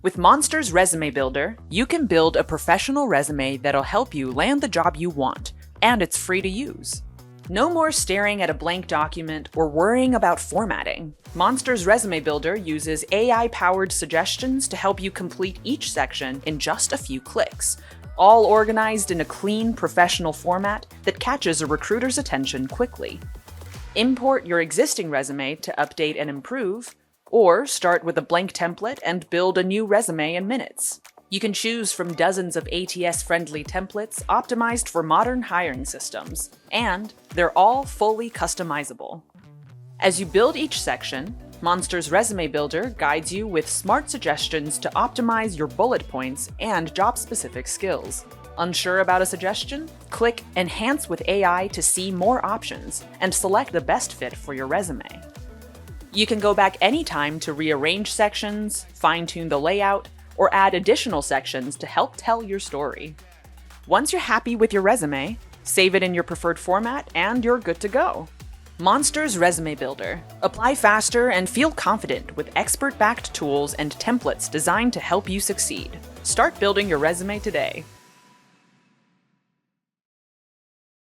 With Monster's Resume Builder, you can build a professional resume that'll help you land the job you want, and it's free to use. No more staring at a blank document or worrying about formatting. Monster's Resume Builder uses AI-powered suggestions to help you complete each section in just a few clicks, all organized in a clean, professional format that catches a recruiter's attention quickly. Import your existing resume to update and improve, or start with a blank template and build a new resume in minutes. You can choose from dozens of ATS-friendly templates optimized for modern hiring systems, and they're all fully customizable. As you build each section, Monster's Resume Builder guides you with smart suggestions to optimize your bullet points and job-specific skills. Unsure about a suggestion? Click Enhance with AI to see more options and select the best fit for your resume. You can go back anytime to rearrange sections, fine-tune the layout, or add additional sections to help tell your story. Once you're happy with your resume, save it in your preferred format and you're good to go. Monster's Resume Builder. Apply faster and feel confident with expert-backed tools and templates designed to help you succeed. Start building your resume today.